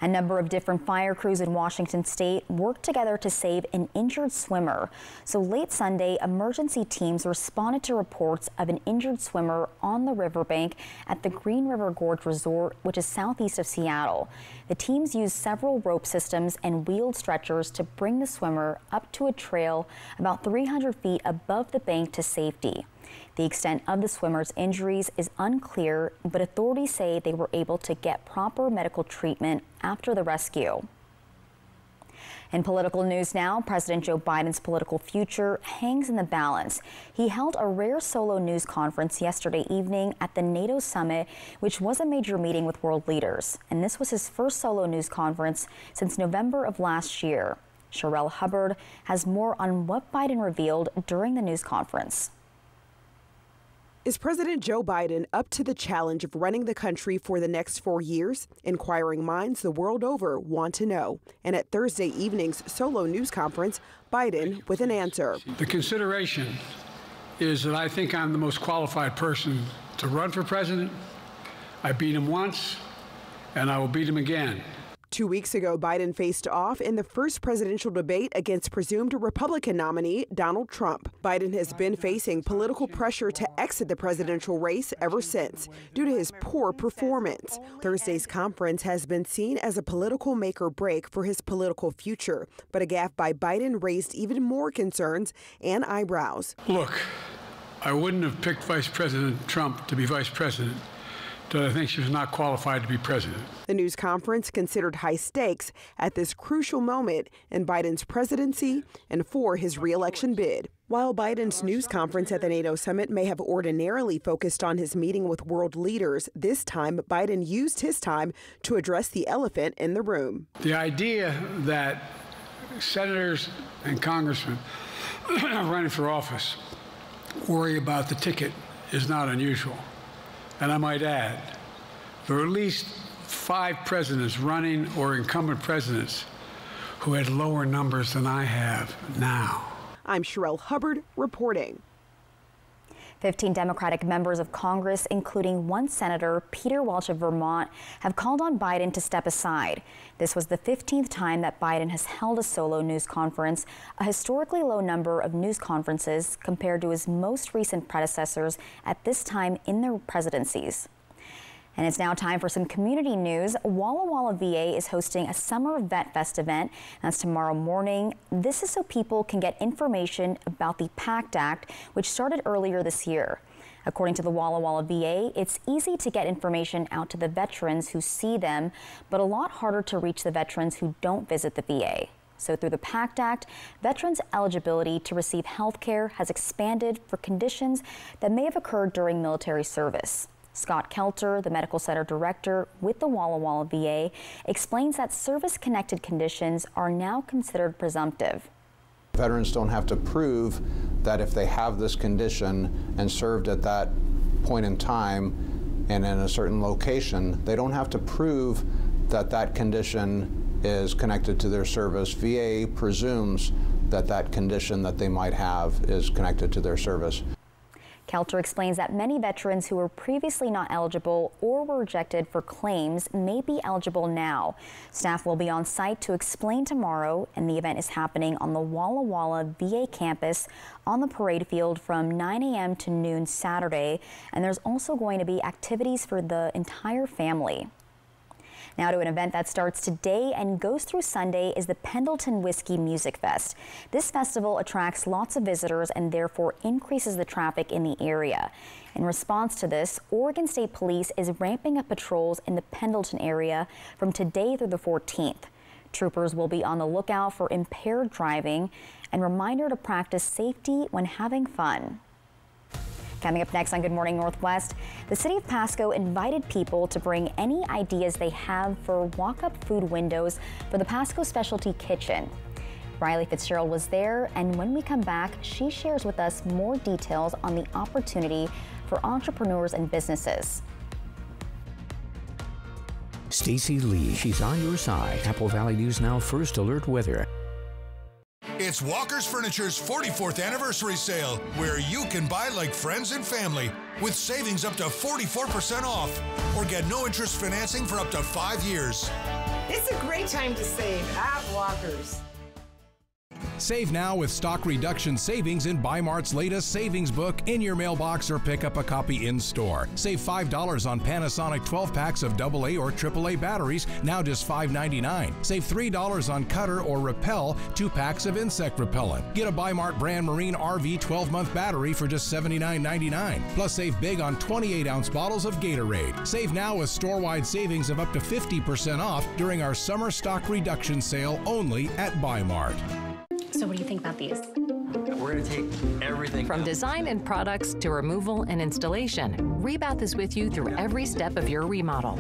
A number of different fire crews in Washington state worked together to save an injured swimmer. So late Sunday, emergency teams responded to reports of an injured swimmer on the riverbank at the Green River Gorge Resort, which is southeast of Seattle. The teams used several rope systems and wheeled stretchers to bring the swimmer up to a trail about 300 feet above the bank to safety. The extent of the swimmer's injuries is unclear, but authorities say they were able to get proper medical treatment after the rescue. In political news now, President Joe Biden's political future hangs in the balance. He held a rare solo news conference yesterday evening at the NATO summit, which was a major meeting with world leaders. And this was his first solo news conference since November of last year. Sherelle Hubbard has more on what Biden revealed during the news conference. Is President Joe Biden up to the challenge of running the country for the next 4 years? Inquiring minds the world over want to know. And at Thursday evening's solo news conference, Biden with an answer. The consideration is that I think I'm the most qualified person to run for president. I beat him once, and I will beat him again. 2 weeks ago, Biden faced off in the first presidential debate against presumed Republican nominee Donald Trump. Biden has been facing political pressure to exit the presidential race ever since, due to his poor performance. Thursday's conference has been seen as a political make or break for his political future, but a gaffe by Biden raised even more concerns and eyebrows. Look, I wouldn't have picked Vice President Trump to be vice president. I think she was not qualified to be president. The news conference considered high stakes at this crucial moment in Biden's presidency and for his re-election bid. While Biden's news conference at the NATO summit may have ordinarily focused on his meeting with world leaders, this time Biden used his time to address the elephant in the room. The idea that senators and congressmen running for office worry about the ticket is not unusual. And I might add, there are at least 5 presidents running or incumbent presidents who had lower numbers than I have now. I'm Sherelle Hubbard reporting. 15 Democratic members of Congress, including one Senator, Peter Welch of Vermont, have called on Biden to step aside. This was the 15th time that Biden has held a solo news conference, a historically low number of news conferences compared to his most recent predecessors at this time in their presidencies. And it's now time for some community news. Walla Walla VA is hosting a Summer Vet Fest event. That's tomorrow morning. This is so people can get information about the PACT Act, which started earlier this year. According to the Walla Walla VA, it's easy to get information out to the veterans who see them, but a lot harder to reach the veterans who don't visit the VA. So through the PACT Act, veterans' eligibility to receive health care has expanded for conditions that may have occurred during military service. Scott Kelter, the medical center director with the Walla Walla VA, explains that service-connected conditions are now considered presumptive. Veterans don't have to prove that if they have this condition and served at that point in time and in a certain location, they don't have to prove that that condition is connected to their service. VA presumes that that condition that they might have is connected to their service. Kelter explains that many veterans who were previously not eligible or were rejected for claims may be eligible now. Staff will be on site to explain tomorrow, and the event is happening on the Walla Walla VA campus on the parade field from 9 a.m. to noon Saturday, and there's also going to be activities for the entire family. Now to an event that starts today and goes through Sunday is the Pendleton Whiskey Music Fest. This festival attracts lots of visitors and therefore increases the traffic in the area. In response to this, Oregon State Police is ramping up patrols in the Pendleton area from today through the 14th. Troopers will be on the lookout for impaired driving and reminder to practice safety when having fun. Coming up next on Good Morning Northwest, the city of Pasco invited people to bring any ideas they have for walk-up food windows for the Pasco Specialty Kitchen. Riley Fitzgerald was there, and when we come back, she shares with us more details on the opportunity for entrepreneurs and businesses. Stacy Lee, she's on your side. Apple Valley News Now First Alert Weather. It's Walker's Furniture's 44th anniversary sale, where you can buy like friends and family with savings up to 44% off or get no interest financing for up to 5 years. It's a great time to save at Walker's. Save now with stock reduction savings in Bi-Mart's latest savings book in your mailbox or pick up a copy in store. Save $5 on Panasonic 12 packs of AA or AAA batteries, now just $5.99. Save $3 on Cutter or Repel 2 packs of insect repellent. Get a Bi-Mart brand Marine RV 12-month battery for just $79.99. Plus save big on 28-ounce bottles of Gatorade. Save now with store-wide savings of up to 50% off during our summer stock reduction sale only at Bi-Mart. So what do you think about these? We're going to take everything. From design and products to removal and installation, Rebath is with you through every step of your remodel.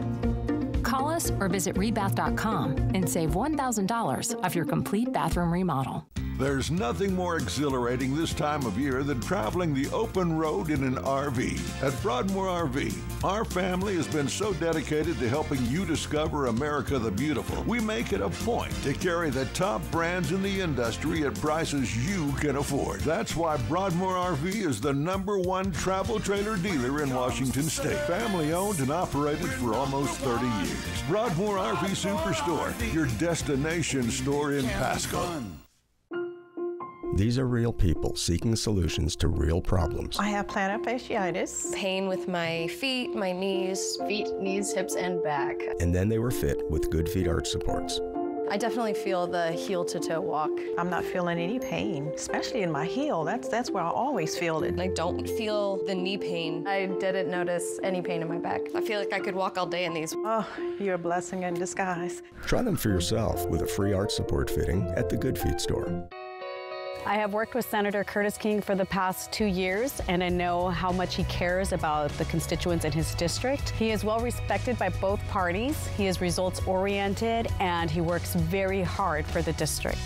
Call us or visit rebath.com and save $1,000 off your complete bathroom remodel. There's nothing more exhilarating this time of year than traveling the open road in an RV. At Broadmoor RV, our family has been so dedicated to helping you discover America the Beautiful. We make it a point to carry the top brands in the industry at prices you can afford. That's why Broadmoor RV is the #1 travel trailer dealer in Washington State. Family owned and operated for almost 30 years. Broadmoor RV Superstore, your destination store in Pasco. These are real people seeking solutions to real problems. I have plantar fasciitis. Pain with my feet, my knees, hips, and back. And then they were fit with Good Feet arch supports. I definitely feel the heel-to-toe walk. I'm not feeling any pain, especially in my heel. That's where I always feel it. I don't feel the knee pain. I didn't notice any pain in my back. I feel like I could walk all day in these. Oh, you're a blessing in disguise. Try them for yourself with a free arch support fitting at the Good Feet store. I have worked with Senator Curtis King for the past 2 years, and I know how much he cares about the constituents in his district. He is well respected by both parties. He is results-oriented, and he works very hard for the district.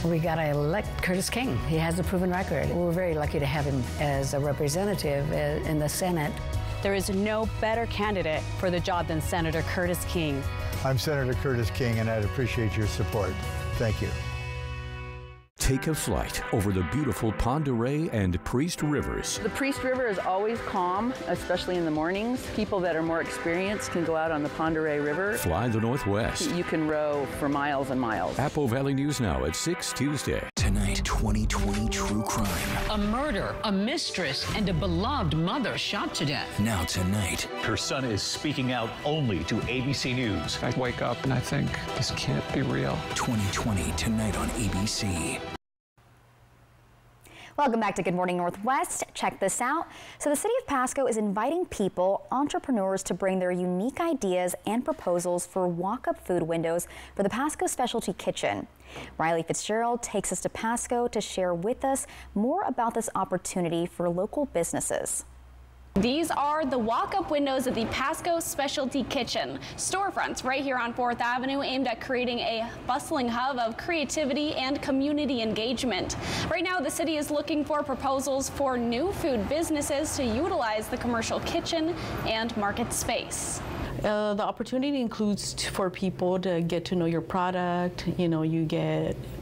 We got to elect Curtis King. He has a proven record. We're very lucky to have him as a representative in the Senate. There is no better candidate for the job than Senator Curtis King. I'm Senator Curtis King, and I'd appreciate your support. Thank you. Take a flight over the beautiful Pend Oreille and Priest Rivers. The Priest River is always calm, especially in the mornings. People that are more experienced can go out on the Pend Oreille River. Fly the Northwest. You can row for miles and miles. Apple Valley News Now at 6 Tuesday. Tonight, 2020 true crime. A murder, a mistress, and a beloved mother shot to death. Now tonight. Her son is speaking out only to ABC News. I wake up and I think, this can't be real. 2020 tonight on ABC. Welcome back to Good Morning Northwest. Check this out. So the city of Pasco is inviting people, entrepreneurs, to bring their unique ideas and proposals for walk-up food windows for the Pasco Specialty Kitchen. Riley Fitzgerald takes us to Pasco to share with us more about this opportunity for local businesses. These are the walk-up windows at the Pasco Specialty Kitchen. Storefronts right here on 4th Avenue aimed at creating a bustling hub of creativity and community engagement. Right now, the city is looking for proposals for new food businesses to utilize the commercial kitchen and market space. The opportunity includes for people to get to know your product.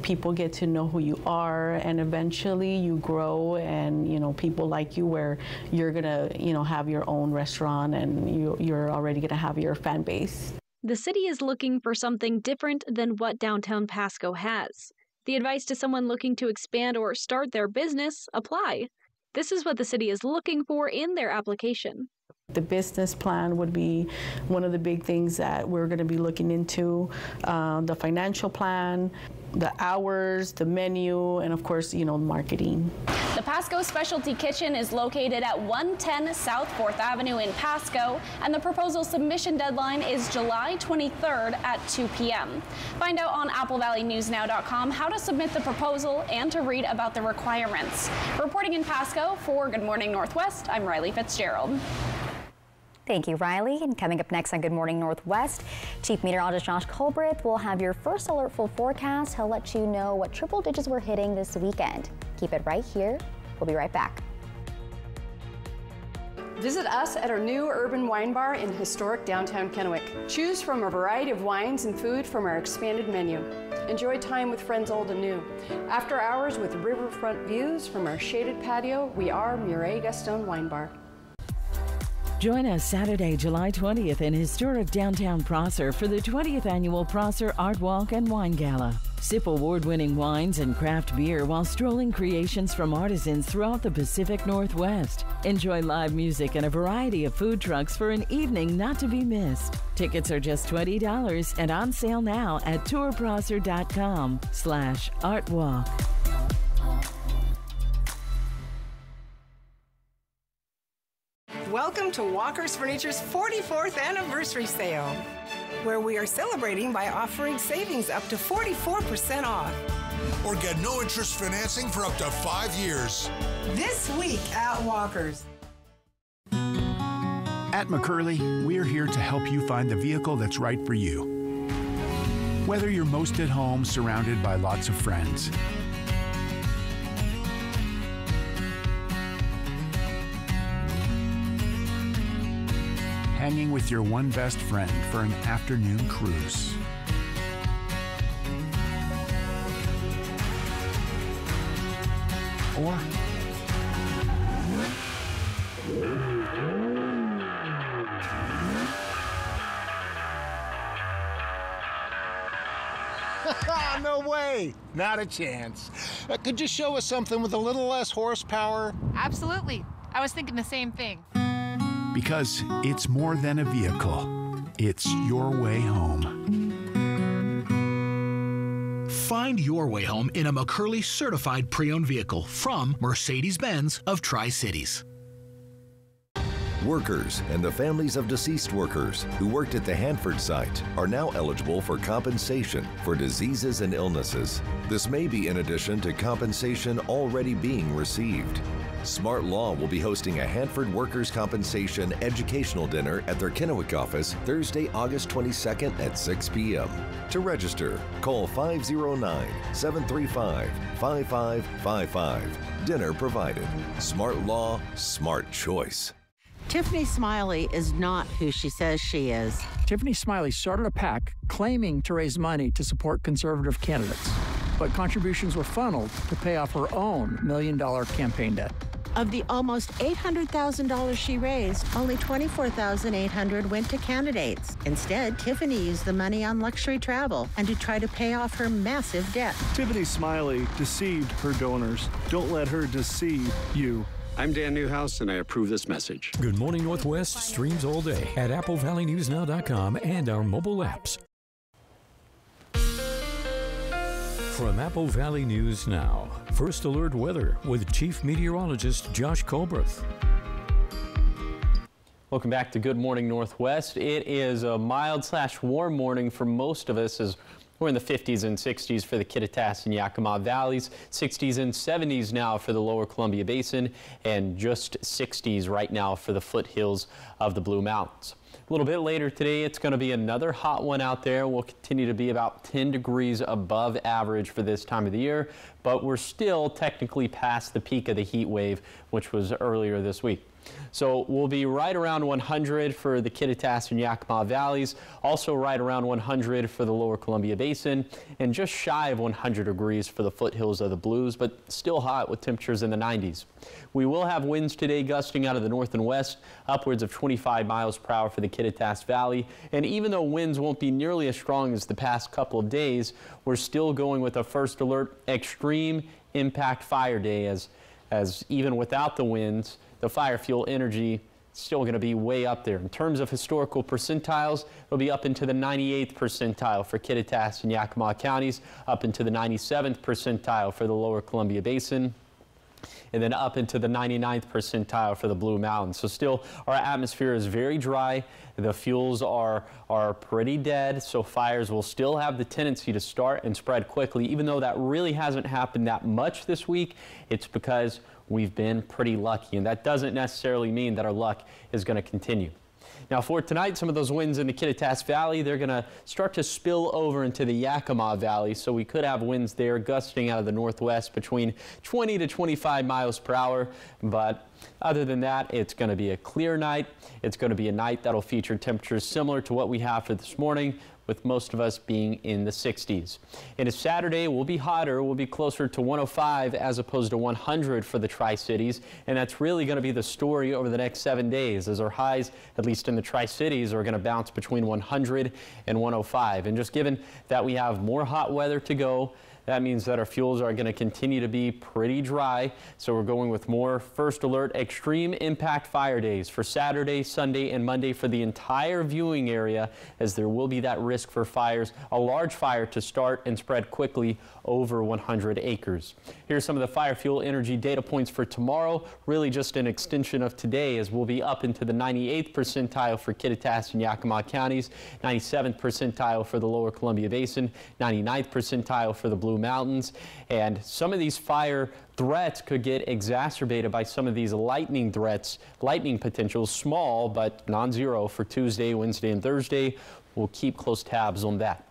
People get to know who you are, and eventually you grow, and people like you, where you're gonna have your own restaurant, and you're already gonna have your fan base. The city is looking for something different than what downtown Pasco has. The advice to someone looking to expand or start their business: apply. This is what the city is looking for in their application. The business plan would be one of the big things that we're going to be looking into, the financial plan, the hours, the menu, and of course, marketing. The Pasco Specialty Kitchen is located at 110 South 4th Avenue in Pasco, and the proposal submission deadline is July 23rd at 2 p.m. Find out on AppleValleyNewsNow.com how to submit the proposal and to read about the requirements. Reporting in Pasco for Good Morning Northwest, I'm Riley Fitzgerald. Thank you, Riley. And coming up next on Good Morning Northwest, Chief Meteorologist Josh Colbreth will have your first alert full forecast. He'll let you know what triple digits we're hitting this weekend. Keep it right here. We'll be right back. Visit us at our new urban wine bar in historic downtown Kennewick. Choose from a variety of wines and food from our expanded menu. Enjoy time with friends old and new. After hours with riverfront views from our shaded patio, we are Murray Gaston Wine Bar. Join us Saturday, July 20th in historic downtown Prosser for the 20th annual Prosser Art Walk and Wine Gala. Sip award-winning wines and craft beer while strolling creations from artisans throughout the Pacific Northwest. Enjoy live music and a variety of food trucks for an evening not to be missed. Tickets are just $20 and on sale now at tourprosser.com/artwalk. Welcome to Walker's Furniture's 44th anniversary sale, where we are celebrating by offering savings up to 44% off. Or get no interest financing for up to 5 years. This week at Walker's. At McCurley, we're here to help you find the vehicle that's right for you. Whether you're most at home surrounded by lots of friends, hanging with your one best friend for an afternoon cruise, or no way, not a chance. Could you show us something with a little less horsepower? Absolutely. I was thinking the same thing. Because it's more than a vehicle. It's your way home. Find your way home in a McCurley certified pre-owned vehicle from Mercedes-Benz of Tri-Cities. Workers and the families of deceased workers who worked at the Hanford site are now eligible for compensation for diseases and illnesses. This may be in addition to compensation already being received. Smart Law will be hosting a Hanford Workers' Compensation educational dinner at their Kennewick office Thursday, August 22nd at 6 p.m. To register, call 509-735-5555. Dinner provided. Smart Law, smart choice. Tiffany Smiley is not who she says she is. Tiffany Smiley started a PAC claiming to raise money to support conservative candidates, but contributions were funneled to pay off her own $1 million campaign debt. Of the almost $800,000 she raised, only $24,800 went to candidates. Instead, Tiffany used the money on luxury travel and to try to pay off her massive debt. Tiffany Smiley deceived her donors. Don't let her deceive you. I'm Dan Newhouse, and I approve this message. Good Morning Northwest streams all day at AppleValleyNewsNow.com and our mobile apps. From Apple Valley News Now, First Alert Weather with Chief Meteorologist Josh Colbreth. Welcome back to Good Morning Northwest. It is a mild/warm morning for most of us as we're in the 50s and 60s for the Kittitas and Yakima Valleys, 60s and 70s now for the lower Columbia Basin, and just 60s right now for the foothills of the Blue Mountains. A little bit later today, it's going to be another hot one out there. We'll continue to be about 10 degrees above average for this time of the year, but we're still technically past the peak of the heat wave, which was earlier this week. So we'll be right around 100 for the Kittitas and Yakima Valleys, also right around 100 for the lower Columbia Basin, and just shy of 100 degrees for the foothills of the Blues, but still hot with temperatures in the 90s. We will have winds today gusting out of the north and west, upwards of 25 miles per hour for the Kittitas Valley. And even though winds won't be nearly as strong as the past couple of days, we're still going with a first alert extreme impact fire day as even without the winds, the fire fuel energy still going to be way up there. In terms of historical percentiles, it'll be up into the 98th percentile for Kittitas and Yakima counties, up into the 97th percentile for the lower Columbia Basin, and then up into the 99th percentile for the Blue Mountains. So still, our atmosphere is very dry. The fuels are pretty dead, so fires will still have the tendency to start and spread quickly. Even though that really hasn't happened that much this week, it's because we've been pretty lucky, and that doesn't necessarily mean that our luck is going to continue. Now for tonight, some of those winds in the Kittitas Valley, they're going to start to spill over into the Yakima Valley, so we could have winds there gusting out of the northwest between 20 to 25 miles per hour. But other than that, it's going to be a clear night. It's going to be a night that'll feature temperatures similar to what we have for this morning, with most of us being in the 60s. And Saturday will be hotter. We'll be closer to 105 as opposed to 100 for the Tri-Cities. And that's really going to be the story over the next 7 days, as our highs, at least in the Tri-Cities, are going to bounce between 100 and 105. And just given that we have more hot weather to go, that means that our fuels are going to continue to be pretty dry. So we're going with more first alert extreme impact fire days for Saturday, Sunday, and Monday for the entire viewing area, as there will be that risk for fires, a large fire to start and spread quickly over 100 acres. Here's some of the fire fuel energy data points for tomorrow, really just an extension of today, as we'll be up into the 98th percentile for Kittitas and Yakima counties, 97th percentile for the lower Columbia Basin, 99th percentile for the Blue Mountains. And some of these fire threats could get exacerbated by some of these lightning threats, lightning potentials, small but non-zero for Tuesday, Wednesday, and Thursday. We'll keep close tabs on that.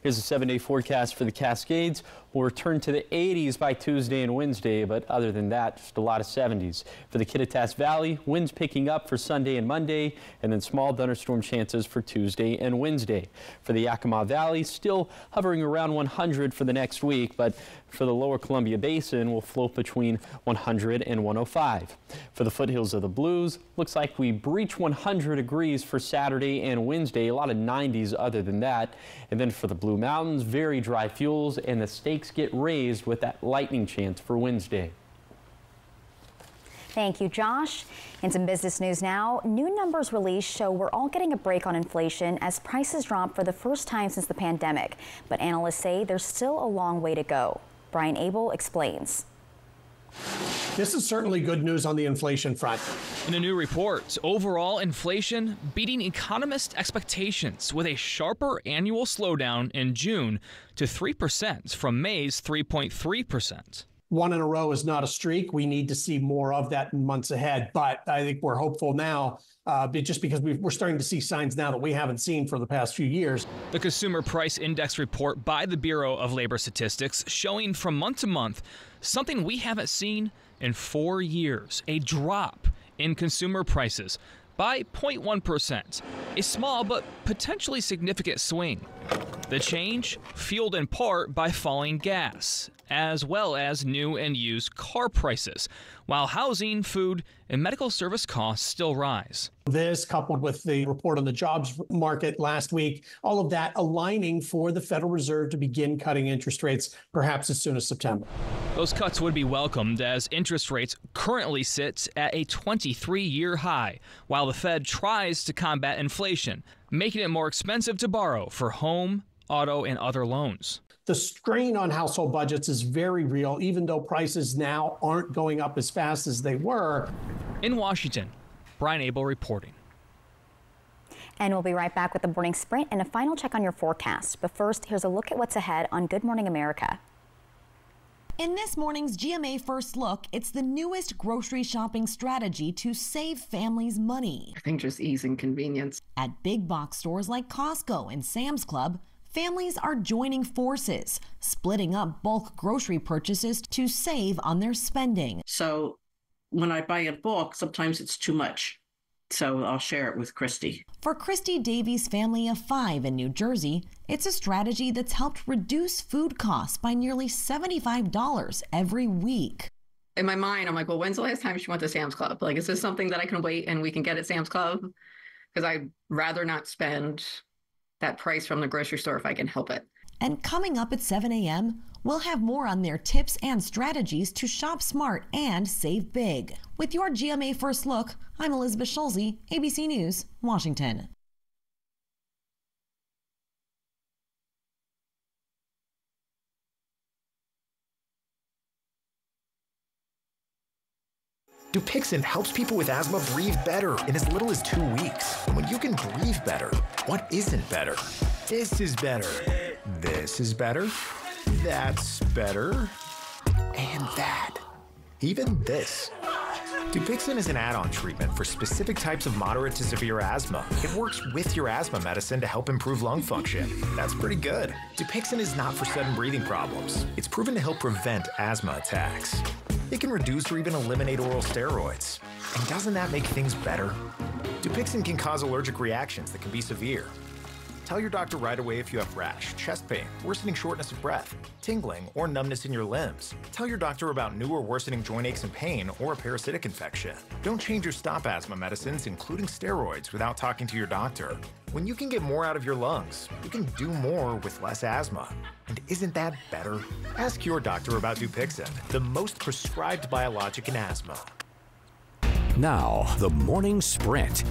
Here's a 7-day forecast for the Cascades. We'll return to the 80s by Tuesday and Wednesday, but other than that, just a lot of 70s. For the Kittitas Valley, winds picking up for Sunday and Monday, and then small thunderstorm chances for Tuesday and Wednesday. For the Yakima Valley, still hovering around 100 for the next week, but for the lower Columbia Basin, will float between 100 and 105. For the foothills of the Blues, looks like we breach 100 degrees for Saturday and Wednesday, a lot of 90s other than that. And then for the Blue Mountains, very dry fuels, and the stakes get raised with that lightning chance for Wednesday. Thank you, Josh. In some business news now, new numbers released show we're all getting a break on inflation as prices drop for the first time since the pandemic. But analysts say there's still a long way to go. Brian Abel explains. This is certainly good news on the inflation front. In a new report, overall inflation beating economist expectations with a sharper annual slowdown in June to 3% from May's 3.3%. One in a row is not a streak. We need to see more of that in months ahead. But I think we're hopeful now, just because we're starting to see signs now that we haven't seen for the past few years. The Consumer Price Index report by the Bureau of Labor Statistics showing from month to month something we haven't seen in 4 years, a drop in consumer prices by 0.1%, a small but potentially significant swing. The change fueled in part by falling gas, as well as new and used car prices, while housing, food, and medical service costs still rise. This, coupled with the report on the jobs market last week, all of that aligning for the Federal Reserve to begin cutting interest rates perhaps as soon as September. Those cuts would be welcomed as interest rates currently sit at a 23-year high, while the Fed tries to combat inflation, making it more expensive to borrow for home, auto, and other loans. The strain on household budgets is very real, even though prices now aren't going up as fast as they were. In Washington, Brian Abel reporting. And we'll be right back with the morning sprint and a final check on your forecast. But first, here's a look at what's ahead on Good Morning America. In this morning's GMA First Look, it's the newest grocery shopping strategy to save families money. I think just ease and convenience. At big box stores like Costco and Sam's Club, families are joining forces, splitting up bulk grocery purchases to save on their spending. So when I buy in bulk, sometimes it's too much. So I'll share it with Christy. For Christy Davies' family of 5 in New Jersey, it's a strategy that's helped reduce food costs by nearly $75 every week. In my mind, I'm like, well, when's the last time she went to Sam's Club? Like, is this something that I can wait and we can get at Sam's Club? Because I'd rather not spend that price from the grocery store if I can help it. And coming up at 7 a.m., we'll have more on their tips and strategies to shop smart and save big. With your GMA First Look, I'm Elizabeth Schulze, ABC News, Washington. Dupixent helps people with asthma breathe better in as little as 2 weeks. And when you can breathe better, what isn't better? This is better. This is better. That's better. And that. Even this. Dupixent is an add-on treatment for specific types of moderate to severe asthma. It works with your asthma medicine to help improve lung function. That's pretty good. Dupixent is not for sudden breathing problems. It's proven to help prevent asthma attacks. It can reduce or even eliminate oral steroids. And doesn't that make things better? Dupixent can cause allergic reactions that can be severe. Tell your doctor right away if you have rash, chest pain, worsening shortness of breath, tingling, or numbness in your limbs. Tell your doctor about new or worsening joint aches and pain or a parasitic infection. Don't change your stop asthma medicines, including steroids, without talking to your doctor. When you can get more out of your lungs, you can do more with less asthma. And isn't that better? Ask your doctor about Dupixent, the most prescribed biologic in asthma. Now, the morning sprint.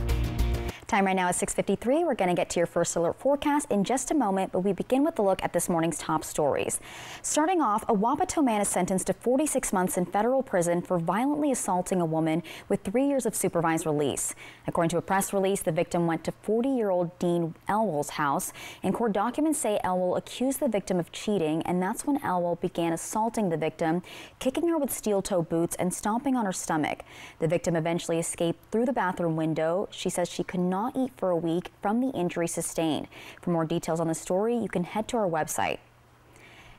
Time right now is 6:53. We're going to get to your first alert forecast in just a moment, but we begin with a look at this morning's top stories. Starting off, a Wapato man is sentenced to 46 months in federal prison for violently assaulting a woman with 3 years of supervised release. According to a press release, the victim went to 40-year-old Dean Elwell's house, and court documents say Elwell accused the victim of cheating, and that's when Elwell began assaulting the victim, kicking her with steel-toe boots and stomping on her stomach. The victim eventually escaped through the bathroom window. She says she could not eat for a week from the injury sustained. For more details on the story, you can head to our website.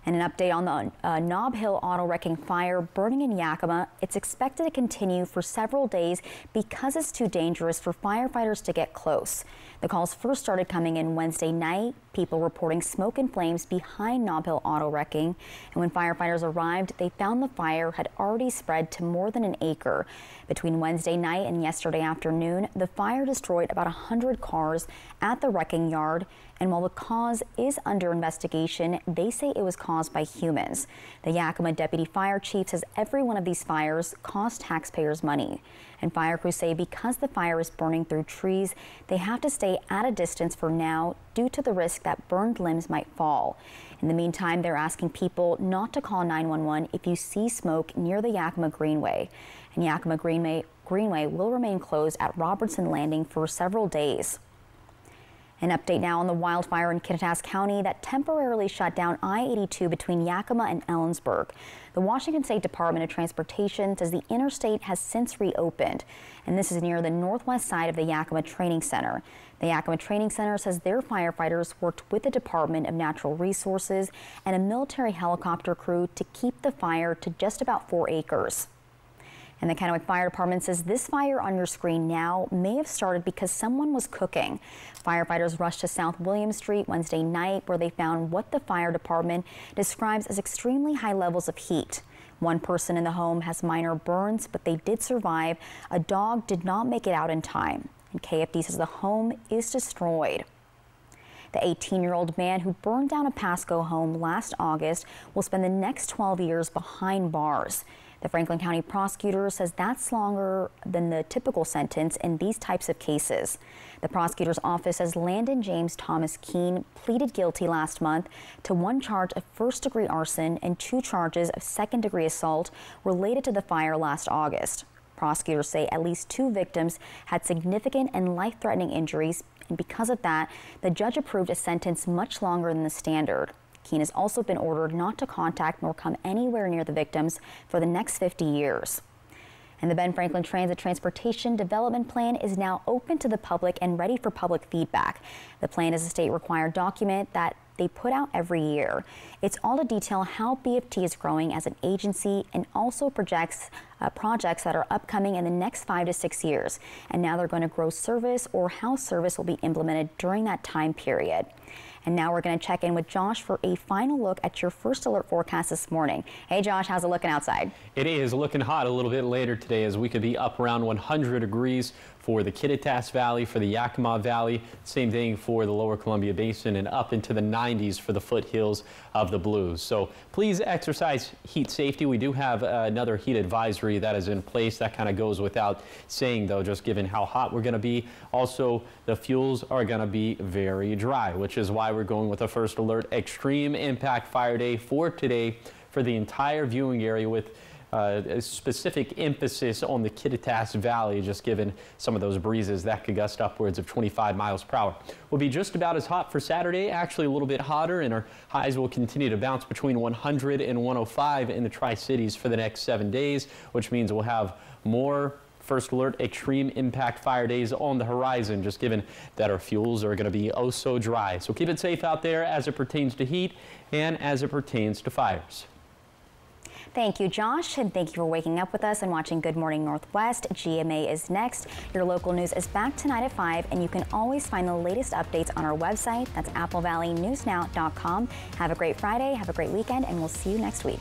And an update on the Nob Hill auto wrecking fire burning in Yakima. It's expected to continue for several days because it's too dangerous for firefighters to get close. The calls first started coming in Wednesday night, people reporting smoke and flames behind Nob Hill auto wrecking. And when firefighters arrived, they found the fire had already spread to more than an acre. Between Wednesday night and yesterday afternoon, the fire destroyed about 100 cars at the wrecking yard. And while the cause is under investigation, they say it was caused by humans. The Yakima deputy fire chief says every one of these fires cost taxpayers money. And fire crews say because the fire is burning through trees, they have to stay at a distance for now due to the risk that burned limbs might fall. In the meantime, they're asking people not to call 911 if you see smoke near the Yakima Greenway. And Yakima Greenway will remain closed at Robertson Landing for several days. An update now on the wildfire in Kittitas County that temporarily shut down I-82 between Yakima and Ellensburg. The Washington State Department of Transportation says the interstate has since reopened, and this is near the northwest side of the Yakima Training Center. The Yakima Training Center says their firefighters worked with the Department of Natural Resources and a military helicopter crew to keep the fire to just about 4 acres. And the Kennewick Fire Department says this fire on your screen now may have started because someone was cooking. Firefighters rushed to South William Street Wednesday night, where they found what the fire department describes as extremely high levels of heat. One person in the home has minor burns, but they did survive. A dog did not make it out in time. And KFD says the home is destroyed. The 18-year-old man who burned down a Pasco home last August will spend the next 12 years behind bars. The Franklin County prosecutor says that's longer than the typical sentence in these types of cases. The prosecutor's office says Landon James Thomas Keene pleaded guilty last month to 1 charge of first-degree arson and 2 charges of second-degree assault related to the fire last August. Prosecutors say at least 2 victims had significant and life-threatening injuries, and because of that, the judge approved a sentence much longer than the standard. Keene has also been ordered not to contact nor come anywhere near the victims for the next 50 years. And the Ben Franklin Transit Transportation Development Plan is now open to the public and ready for public feedback. The plan is a state-required document that they put out every year. It's all to detail how BFT is growing as an agency and also projects projects that are upcoming in the next 5 to 6 years. And now they're going to grow service or how service will be implemented during that time period. And now we're going to check in with Josh for a final look at your first alert forecast this morning. Hey Josh, how's it looking outside? It is looking hot a little bit later today, as we could be up around 100 degrees for the Kittitas Valley, for the Yakima Valley. Same thing for the Lower Columbia Basin and up into the 90s. 90s for the foothills of the Blues. So please exercise heat safety. We do have another heat advisory that is in place. That kind of goes without saying, though, just given how hot we're going to be. Also, the fuels are going to be very dry, which is why we're going with a first alert extreme impact fire day for today for the entire viewing area, with a specific emphasis on the Kittitas Valley, just given some of those breezes that could gust upwards of 25 miles per hour. We'll be just about as hot for Saturday, actually a little bit hotter, and our highs will continue to bounce between 100 and 105 in the Tri-Cities for the next 7 days, which means we'll have more first alert extreme impact fire days on the horizon, just given that our fuels are going to be oh so dry. So keep it safe out there as it pertains to heat and as it pertains to fires. Thank you, Josh, and thank you for waking up with us and watching Good Morning Northwest. GMA is next. Your local news is back tonight at 5, and you can always find the latest updates on our website. That's AppleValleyNewsNow.com. Have a great Friday, have a great weekend, and we'll see you next week.